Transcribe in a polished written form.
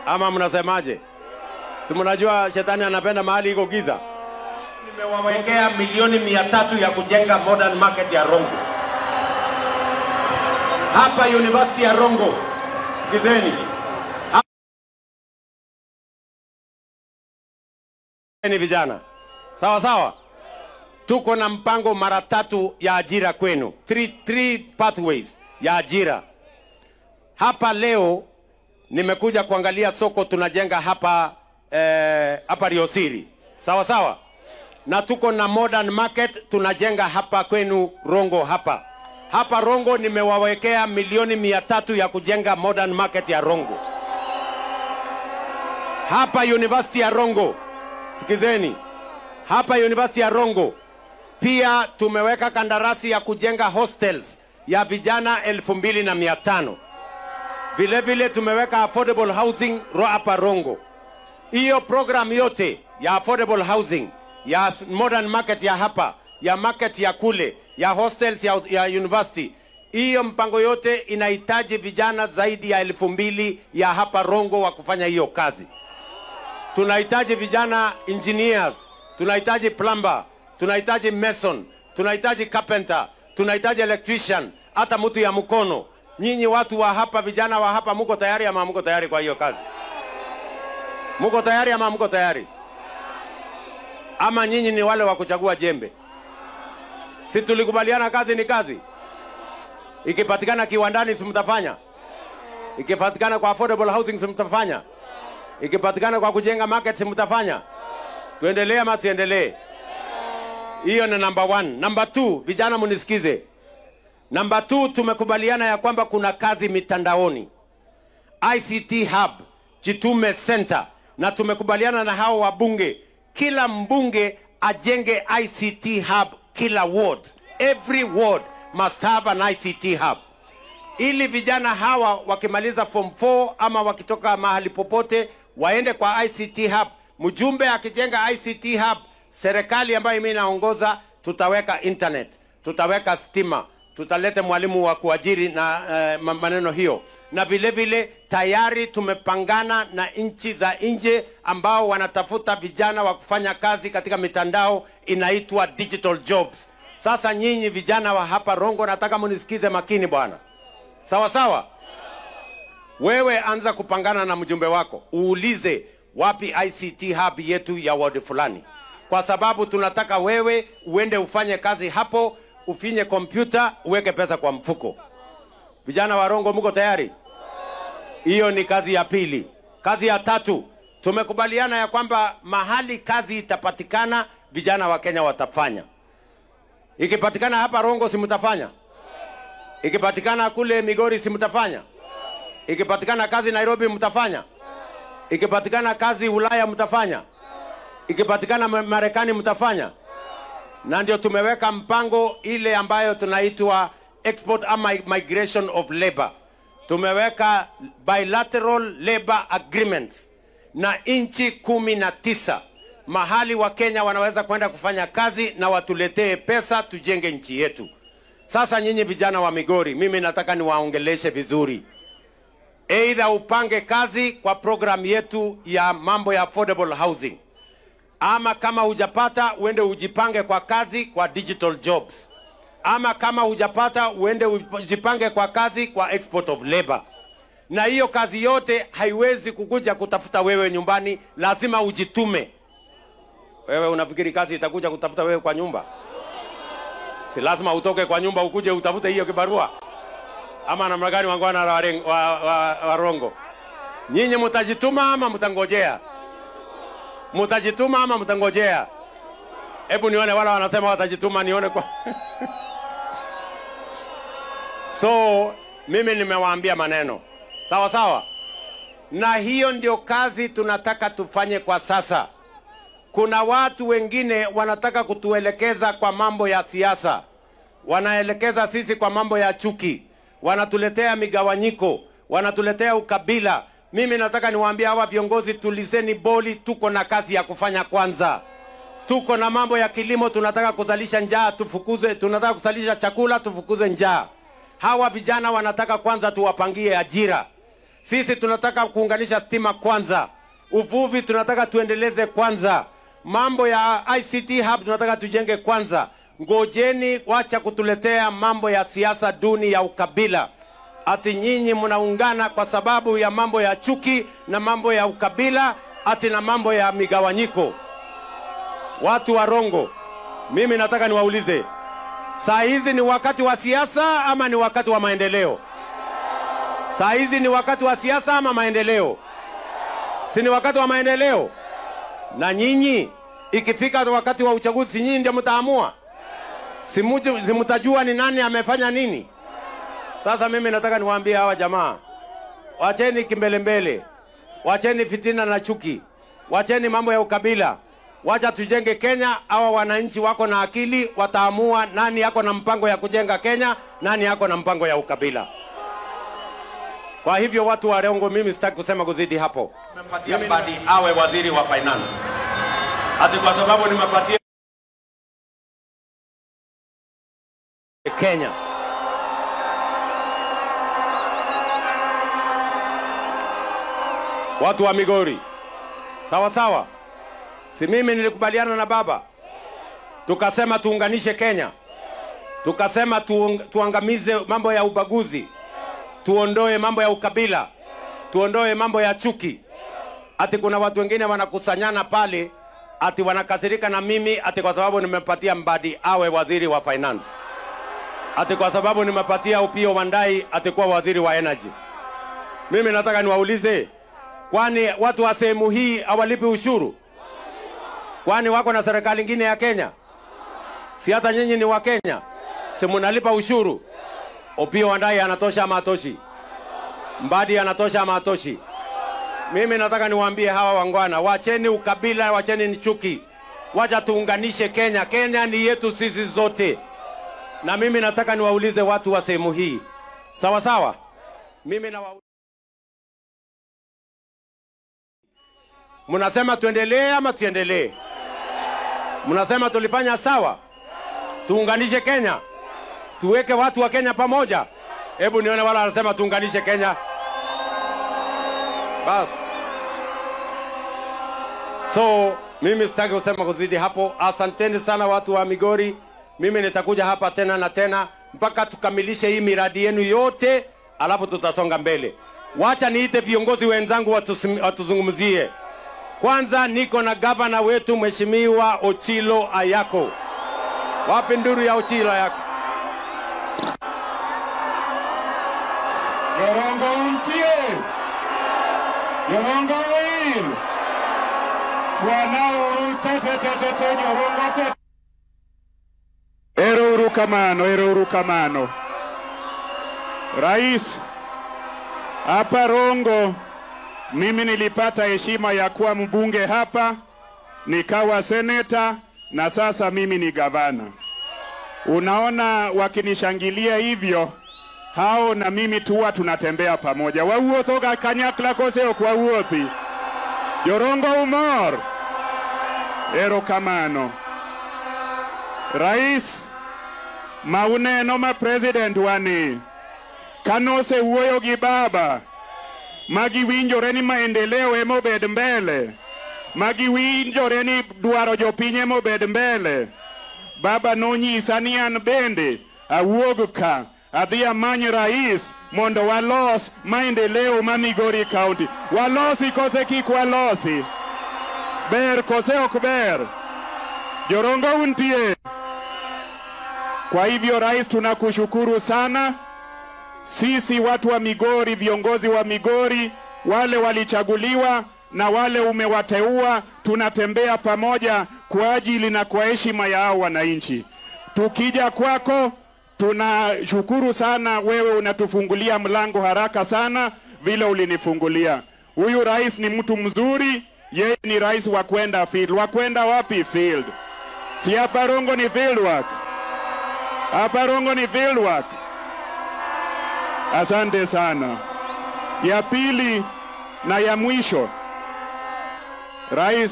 Ama mnasemaje? Si mnajua shetani anapenda mahali iko giza. Nimewawekea milioni 300 ya kujenga modern market ya Rongo. Hapa University ya Rongo. Sikizeni. Ni vijana. Sawa sawa. Tuko na mpango mara 3 ya ajira kwenu. Three pathways ya ajira. Hapa leo nimekuja kuangalia soko tunajenga hapa hapa Riosiri. Sawa sawa. Na tuko na modern market tunajenga hapa kwenu Rongo hapa. Hapa Rongo nimewawekea milioni 300 ya kujenga modern market ya Rongo. Hapa University ya Rongo. Sikizeni. Hapa University ya Rongo pia tumeweka kandarasi ya kujenga hostels ya vijana 2500. Vile vile tumeweka affordable housing hapa Rongo. Hiyo program yote ya affordable housing, ya modern market ya hapa, ya market ya kule, ya hostels ya university, hiyo mpango yote inahitaji vijana zaidi ya 2000 ya hapa Rongo wa kufanya hiyo kazi. Tunahitaji vijana engineers, tunahitaji plumber, tunahitaji mason, tunahitaji carpenter, tunahitaji electrician, hata mtu ya mkono. Nyinyi watu wa hapa, vijana wa hapa, mko tayari ama mko tayari kwa hiyo kazi? Mko tayari ama mko tayari? Ama nyinyi ni wale wa kuchagua jembe? Si tulikubaliana kazi ni kazi? Ikipatikana kiwandani si mtafanya? Ikipatikana kwa affordable housing si mtafanya? Ikipatikana kwa kujenga market si mtafanya? Tuendelee ama tuendelee? Hiyo ni number 1. Number 2, vijana munisikize. Number 2, tumekubaliana ya kwamba kuna kazi mitandaoni. ICT Hub, Chitume Center, na tumekubaliana na hao wabunge, kila mbunge ajenge ICT Hub kila ward. Every ward must have an ICT Hub. Ili vijana hawa wakimaliza form 4 ama wakitoka mahali popote waende kwa ICT Hub. Mjumbe akijenga ICT Hub, serikali ambayo mimi naongoza tutaweka internet, tutaweka stima, tutalete mwalimu wa kuajiri na maneno hiyo. Na vile vile tayari tumepangana na nchi za nje ambao wanatafuta vijana wa kufanya kazi katika mitandao, inaitwa digital jobs. Sasa nyinyi vijana wa hapa Rongo nataka munisikize makini bwana. Sawa sawa? Wewe anza kupangana na mjumbe wako, uulize wapi ICT Hub yetu ya ward fulani. Kwa sababu tunataka wewe uende ufanye kazi hapo, ufinye kompyuta, uweke pesa kwa mfuko. Vijana wa Rongo mko tayari? Hiyo ni kazi ya pili. Kazi ya 3, tumekubaliana ya kwamba mahali kazi itapatikana, vijana wa Kenya watafanya. Ikipatikana hapa Rongo si mtafanya? Ikipatikana kule Migori si mtafanya? Ikipatikana kazi Nairobi mtafanya? Ikipatikana kazi Ulaya mtafanya? Ikipatikana Marekani mtafanya? Na ndio tumeweka mpango ile ambayo tunaitwa export ama migration of labor. Tumeweka bilateral labor agreements na inchi 19 mahali wa Kenya wanaweza kwenda kufanya kazi na watuletee pesa tujenge nchi yetu. Sasa nyinyi vijana wa Migori, mimi nataka niwaongeleshe vizuri. Either upange kazi kwa program yetu ya mambo ya affordable housing, ama kama hujapata uende ujipange kwa kazi kwa digital jobs, ama kama hujapata uende ujipange kwa kazi kwa export of labor. Na hiyo kazi yote haiwezi kukuja kutafuta wewe nyumbani, lazima ujitume. Wewe unafikiri kazi itakuja kutafuta wewe kwa nyumba? Si lazima utoke kwa nyumba ukuje utafute hiyo kibarua? Ama namna gani wangwana wa Rongo? Nyinyi mtajituma ama mtangojea? Mtajituma ama mtangojea? Hebu nione wala wanasema watajituma, nione kwa So mimi nimewaambia maneno sawa sawa, na hiyo ndio kazi tunataka tufanye kwa sasa. Kuna watu wengine wanataka kutuelekeza kwa mambo ya siasa, wanaelekeza sisi kwa mambo ya chuki, wanatuletea migawanyiko, wanatuletea ukabila. Mimi nataka niwaambie hawa viongozi, tulizeni boli, tuko na kazi ya kufanya kwanza. Tuko na mambo ya kilimo, tunataka kuzalisha njaa tufukuze, tunataka kuzalisha chakula tufukuze njaa. Hawa vijana wanataka kwanza tuwapangie ajira. Sisi tunataka kuunganisha stima kwanza. Uvuvi tunataka tuendeleze kwanza. Mambo ya ICT hub tunataka tujenge kwanza. Ngojeni, wacha kutuletea mambo ya siasa duni ya ukabila. Ati nyinyi mnaungana kwa sababu ya mambo ya chuki na mambo ya ukabila, ati na mambo ya migawanyiko. Watu wa Rongo, mimi nataka niwaulize, saa hizi ni wakati wa siasa ama ni wakati wa maendeleo? Saa hizi ni wakati wa siasa ama maendeleo? Si ni wakati wa maendeleo? Na nyinyi ikifika wakati wa uchaguzi, nyinyi ndio mtaamua. Si mtajua ni nani amefanya nini? Sasa mimi nataka niwaambie hawa jamaa, wacheni kimbelembele, wacheni fitina na chuki, wacheni mambo ya ukabila. Wacha tujenge Kenya. Hawa wananchi wako na akili, wataamua nani yako na mpango ya kujenga Kenya, nani yako na mpango ya ukabila. Kwa hivyo watu wa Rongo, mimi sitaki kusema kuzidi hapo. Nimepatia Mbadi awe waziri wa finance. Ati kwa sababu nimepatia Kenya. Watu wa Migori, sawa sawa. Si mimi nilikubaliana na baba, tukasema tuunganishe Kenya, tukasema tuangamize mambo ya ubaguzi, tuondoe mambo ya ukabila, tuondoe mambo ya chuki. Ati kuna watu wengine wanakusanyana pale, ati wanakasirika na mimi, ati kwa sababu nimepatia Mbadi awe waziri wa finance, ati kwa sababu nimepatia Opiyo Wandayi ati kuwa waziri wa energy. Mimi nataka niwaulize, kwani watu wa sehemu hii hawalipi ushuru? Kwani wako na serikali nyingine ya Kenya? Si hata nyinyi ni wa Kenya? Si mnalipa ushuru? Opiyo Wandayi anatosha ama hatoshi? Mbadi anatosha ama hatoshi? Mimi nataka niwaambie hawa wangwana, wacheni ukabila, wacheni ni chuki. Wacha tuunganishe Kenya. Kenya ni yetu sisi zote. Na mimi nataka niwaulize watu wa sehemu hii, sawa sawa? Mimi na mnasema tuendelee ama tuendelee? Mnasema tulifanya sawa? Tuunganishe Kenya, tuweke watu wa Kenya pamoja. Hebu nione wala wanasema tuunganishe Kenya. Bas. So mimi sitaki kusema kuzidi hapo. Asanteni sana watu wa Migori. Mimi nitakuja hapa tena na tena mpaka tukamilishe hii miradi yenu yote, alafu tutasonga mbele. Wacha niite viongozi wenzangu watuzungumzie. Kwanza niko na gavana wetu Mheshimiwa Ochilo Ayako. Wapi nduru ya Ochilo Ayako? Yorongo untie. Yorongo win. Fuanao tete Yorongo tete. Ero urukamano. Rais, hapa Rongo mimi nilipata heshima ya kuwa mbunge hapa, nikawa seneta, na sasa mimi ni gavana. Unaona wakinishangilia hivyo, hao na mimi tuwa tunatembea pamoja. Wauotho kanyakla koseo kwa uothi. Yorongo umor. Erokamano. Rais, mauneno ma president wani kanose uoyo gi baba magiwinjore ni maendeleo emobed mbele, magiwinjore ni dwaro jopiny emobed mbele. Baba nonyisa ni an bende awuog ka adhi amany rais mondo walos maendeleo ma Migori County. Walosi kose kik walosi? Ber kose ok ber? Jorongo untie. Kwa hivyo rais, tunakushukuru sana. Sisi watu wa Migori, viongozi wa Migori, wale walichaguliwa na wale umewateua, tunatembea pamoja kwa ajili na kwa heshima ya hao wananchi. Tukija kwako, tunashukuru sana, wewe unatufungulia mlango haraka sana vile ulinifungulia. Huyu rais ni mtu mzuri, yeye ni rais wa kwenda field. Wa kwenda wapi field? Si hapa Rongo ni field work. Hapa Rongo ni field work. Asante sana. Ya pili na ya mwisho, rais